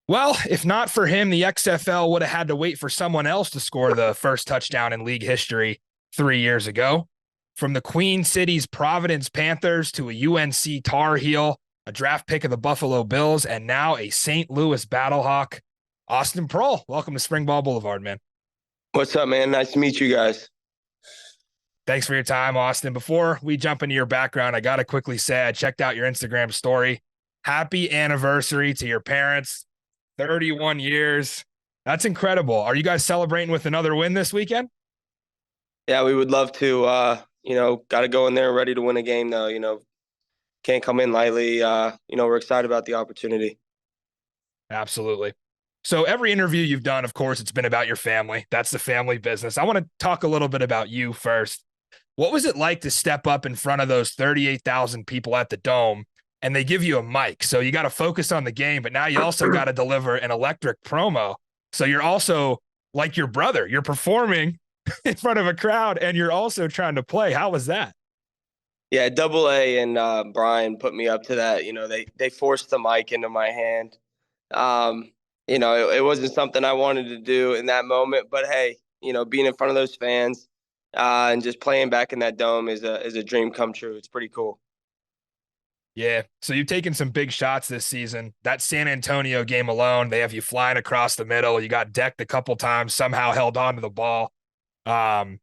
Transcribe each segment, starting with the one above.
Well, if not for him, the XFL would have had to wait for someone else to score the first touchdown in league history 3 years ago. From the Queen City's Providence Panthers to a UNC Tar Heel, a draft pick of the Buffalo Bills, and now a St. Louis Battlehawk, Austin Proehl. Welcome to Springball Boulevard, man. What's up, man? Nice to meet you guys. Thanks for your time, Austin. Before we jump into your background, I got to quickly say I checked out your Instagram story. Happy anniversary to your parents. 31 years. That's incredible. Are you guys celebrating with another win this weekend? Yeah, we would love to. Got to go in there ready to win a game, though. Can't come in lightly. We're excited about the opportunity. Absolutely. So every interview you've done, of course, it's been about your family. That's the family business. I want to talk a little bit about you first. What was it like to step up in front of those 38,000 people at the Dome and they give you a mic? So you got to focus on the game, but now you also got to deliver an electric promo. So you're also like your brother, you're performing in front of a crowd and you're also trying to play. How was that? Yeah, Double A and Brian put me up to that. They forced the mic into my hand. Um, it wasn't something I wanted to do in that moment, but hey, being in front of those fans and just playing back in that dome is a dream come true. It's pretty cool. Yeah. So you've taken some big shots this season. That San Antonio game alone, they have you flying across the middle. You got decked a couple times, somehow held on to the ball. Um,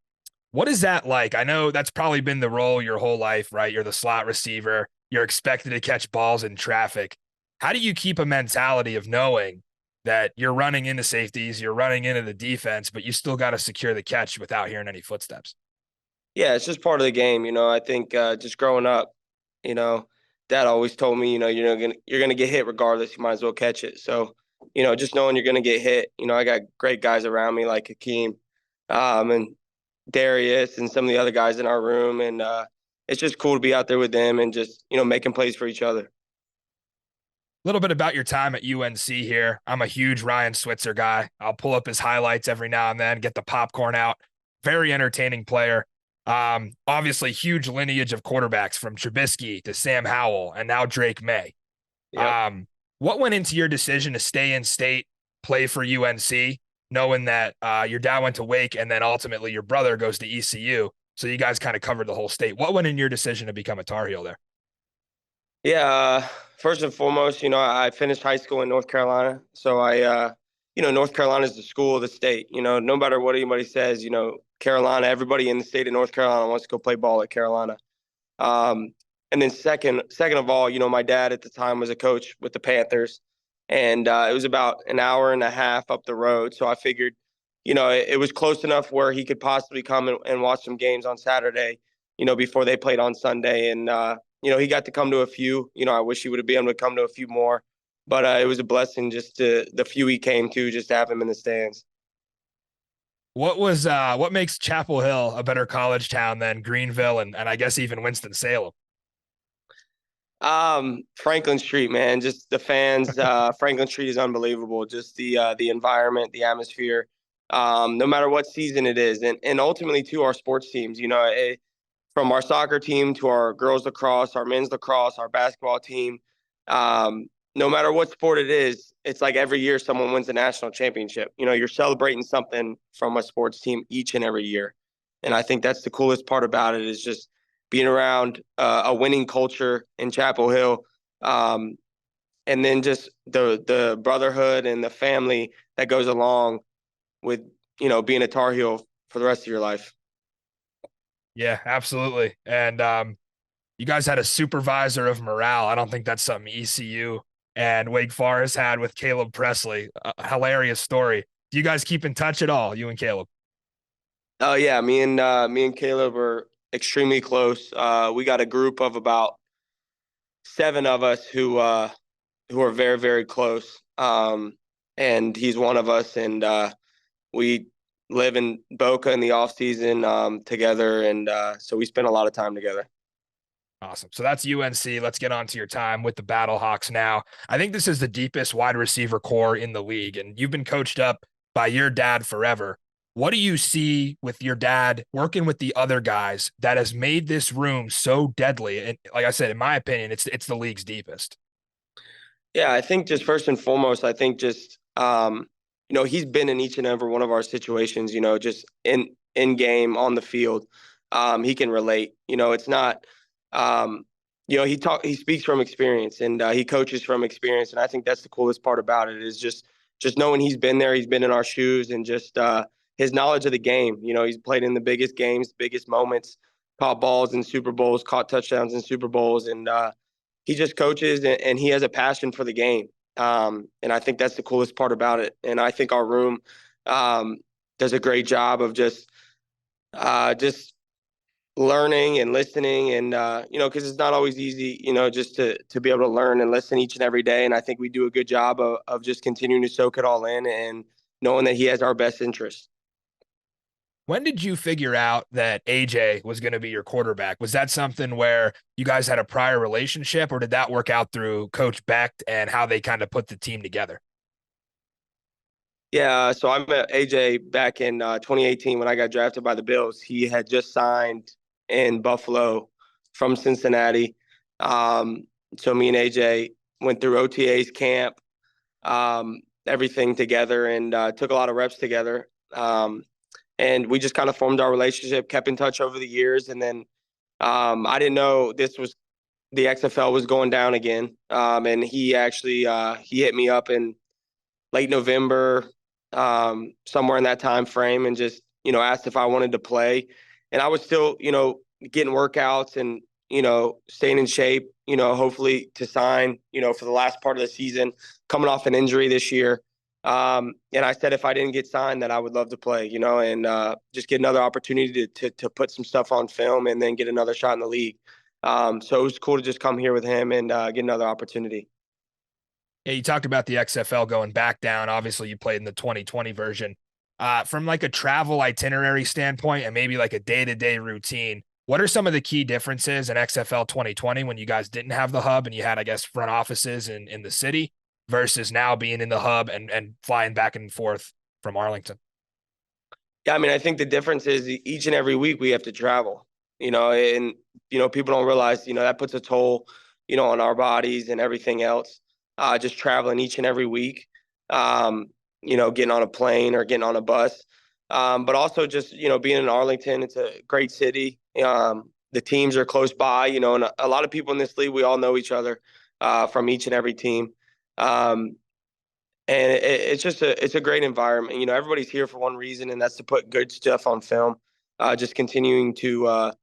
what is that like? I know that's probably been the role your whole life, right? You're the slot receiver. You're expected to catch balls in traffic. How do you keep a mentality of knowing that you're running into safeties, you're running into the defense, but you still got to secure the catch without hearing any footsteps? Yeah, it's just part of the game. I think just growing up, you know, dad always told me, you're gonna get hit regardless. You might as well catch it. So, just knowing you're gonna get hit. I got great guys around me like Hakeem, and Darius, and some of the other guys in our room, and it's just cool to be out there with them and just making plays for each other. A little bit about your time at UNC here. I'm a huge Ryan Switzer guy. I'll pull up his highlights every now and then, get the popcorn out. Very entertaining player. Obviously, huge lineage of quarterbacks from Trubisky to Sam Howell and now Drake May. Yep. What went into your decision to stay in state, play for UNC, knowing that your dad went to Wake and then ultimately your brother goes to ECU? So you guys kind of covered the whole state. What went in your decision to become a Tar Heel there? Yeah. First and foremost, I finished high school in North Carolina, so North Carolina is the school of the state. No matter what anybody says, Carolina, everybody in the state of North Carolina wants to go play ball at Carolina. Um, and then second of all, my dad at the time was a coach with the Panthers, and it was about an hour and a half up the road. So I figured, it was close enough where he could possibly come and watch some games on Saturday, before they played on Sunday. And he got to come to a few. I wish he would have been able to come to a few more, but it was a blessing just to the few he came to, just to have him in the stands. What makes Chapel Hill a better college town than Greenville and I guess even Winston-Salem? Franklin Street, man, just the fans. Franklin Street is unbelievable. Just the environment, the atmosphere. No matter what season it is, and ultimately to our sports teams. From our soccer team to our girls lacrosse, our men's lacrosse, our basketball team. No matter what sport it is, it's like every year someone wins a national championship. You're celebrating something from a sports team each and every year, and I think that's the coolest part about it is just being around a winning culture in Chapel Hill, um, and then just the brotherhood and the family that goes along with being a Tar Heel for the rest of your life. Yeah, absolutely. And you guys had a supervisor of morale. I don't think that's something ECU and Wake Forest had with Caleb Presley. A hilarious story. Do you guys keep in touch at all, you and Caleb? Oh yeah, me and Caleb are extremely close. We got a group of about seven of us who are very very close. And he's one of us, and we live in Boca in the off season together, and so we spend a lot of time together. Awesome. So that's UNC. Let's get on to your time with the Battlehawks now. I think this is the deepest wide receiver core in the league, and you've been coached up by your dad forever. What do you see with your dad working with the other guys that has made this room so deadly? And like I said, in my opinion, it's the league's deepest. Yeah, I think just first and foremost, I think just he's been in each and every one of our situations, just in game on the field. He can relate. It's not he speaks from experience and he coaches from experience. And I think that's the coolest part about it is just knowing he's been there, he's been in our shoes and just his knowledge of the game. He's played in the biggest games, biggest moments, caught balls in Super Bowls, caught touchdowns in Super Bowls, and he just coaches and he has a passion for the game. And I think that's the coolest part about it. And I think our room um, does a great job of just learning and listening and because it's not always easy just to be able to learn and listen each and every day. And I think we do a good job of just continuing to soak it all in and knowing that he has our best interest. When did you figure out that AJ was going to be your quarterback? Was that something where you guys had a prior relationship, or did that work out through Coach Beck and how they kind of put the team together? Yeah, so I met AJ back in 2018 when I got drafted by the Bills. He had just signed in Buffalo from Cincinnati. Um, so me and AJ went through OTA's camp, everything together, and took a lot of reps together. And we just kind of formed our relationship, kept in touch over the years, and then I didn't know this was the XFL was going down again. And he actually he hit me up in late November, somewhere in that time frame, and just asked if I wanted to play. And I was still getting workouts and staying in shape. Hopefully to sign for the last part of the season, coming off an injury this year. And I said if I didn't get signed, that I would love to play. And just get another opportunity to put some stuff on film and then get another shot in the league. So it was cool to just come here with him and get another opportunity. Yeah, you talked about the XFL going back down. Obviously, you played in the 2020 version. From like a travel itinerary standpoint and maybe like a day-to-day routine, what are some of the key differences in XFL 2020 when you guys didn't have the hub and you had, I guess, front offices in the city versus now being in the hub and flying back and forth from Arlington? Yeah, I mean, I think the difference is each and every week we have to travel, and people don't realize, that puts a toll, on our bodies and everything else. Just traveling each and every week, um, getting on a plane or getting on a bus. But also just, being in Arlington, it's a great city. The teams are close by, and a lot of people in this league, we all know each other from each and every team. Um, and it's a great environment. Everybody's here for one reason, and that's to put good stuff on film. Just continuing to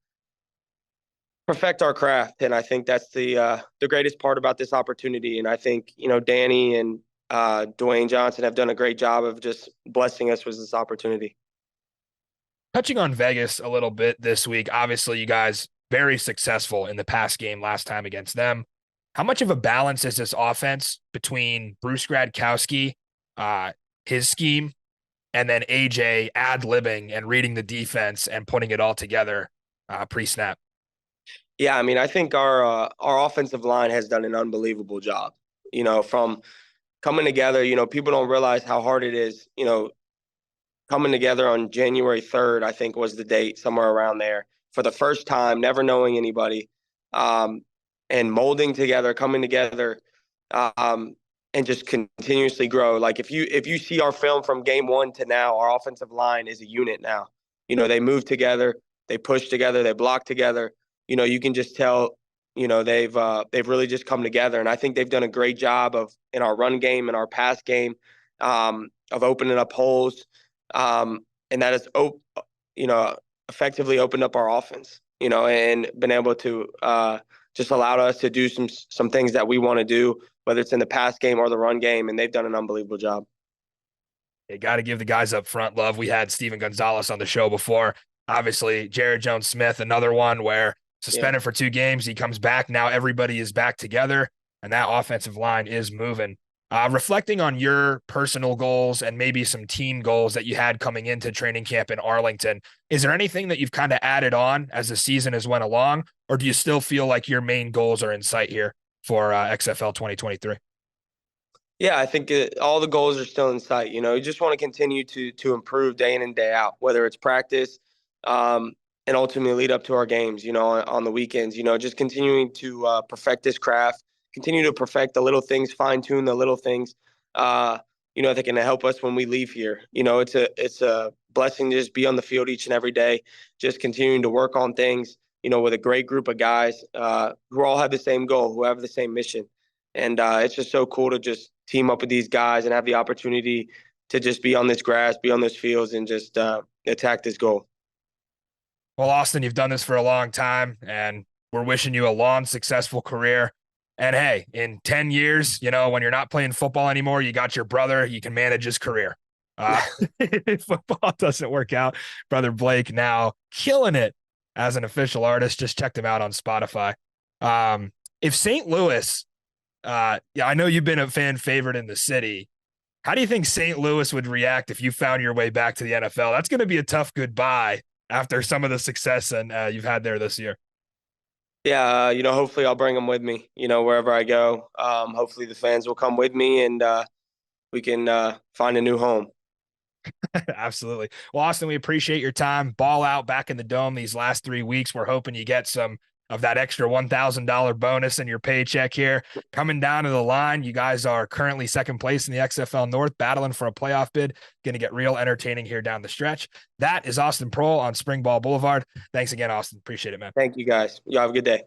perfect our craft, and I think that's the greatest part about this opportunity. And I think Danny and Dwayne Johnson have done a great job of just blessing us with this opportunity. Touching on Vegas a little bit this week, obviously, you guys very successful in the past game last time against them. How much of a balance is this offense between Bruce Gradkowski, uh, his scheme, and then AJ ad-libbing and reading the defense and putting it all together pre-snap? Yeah, I mean, I think our offensive line has done an unbelievable job. From coming together. People don't realize how hard it is. Coming together on January 3rd, I think was the date, somewhere around there, for the first time, never knowing anybody, um, and molding together, coming together, um, and just continuously grow. Like if you see our film from game one to now, our offensive line is a unit now. They move together, they push together, they block together. You can just tell. They've really just come together, and I think they've done a great job of in our run game and our pass game, of opening up holes, and that has effectively opened up our offense, and been able to just allowed us to do some things that we want to do, whether it's in the pass game or the run game, and they've done an unbelievable job. You got to give the guys up front love. We had Steven Gonzalez on the show before. Obviously, Jared Jones-Smith, another one where Yeah. suspended for 2 games. He comes back. Now everybody is back together, and that offensive line is moving. Reflecting on your personal goals and maybe some team goals that you had coming into training camp in Arlington, is there anything that you've kind of added on as the season has went along, or do you still feel like your main goals are in sight here for XFL 2023? Yeah, I think all the goals are still in sight. You just want to continue to improve day in and day out, whether it's practice, um, and ultimately lead up to our games. On the weekends. Just continuing to perfect this craft, continue to perfect the little things, fine tune the little things, that can help us when we leave here. It's a blessing to just be on the field each and every day, just continuing to work on things, with a great group of guys who all have the same goal, who have the same mission. And it's just so cool to just team up with these guys and have the opportunity to just be on this grass, be on those fields, and just attack this goal. Well, Austin, you've done this for a long time, and we're wishing you a long, successful career. And hey, in 10 years, when you're not playing football anymore, you got your brother, you can manage his career. If football doesn't work out, brother Blake now killing it as an official artist. Just checked him out on Spotify. If St. Louis, I know you've been a fan favorite in the city. How do you think St. Louis would react if you found your way back to the NFL? That's going to be a tough goodbye after some of the success and you've had there this year. Yeah, hopefully I'll bring them with me, wherever I go. Hopefully the fans will come with me and we can find a new home. Absolutely. Well, Austin, we appreciate your time. Ball out back in the dome these last 3 weeks. We're hoping you get some of that extra $1,000 bonus in your paycheck here. Coming down to the line, you guys are currently second place in the XFL North, battling for a playoff bid. Going to get real entertaining here down the stretch. That is Austin Proehl on Springball Boulevard. Thanks again, Austin. Appreciate it, man. Thank you, guys. You have a good day.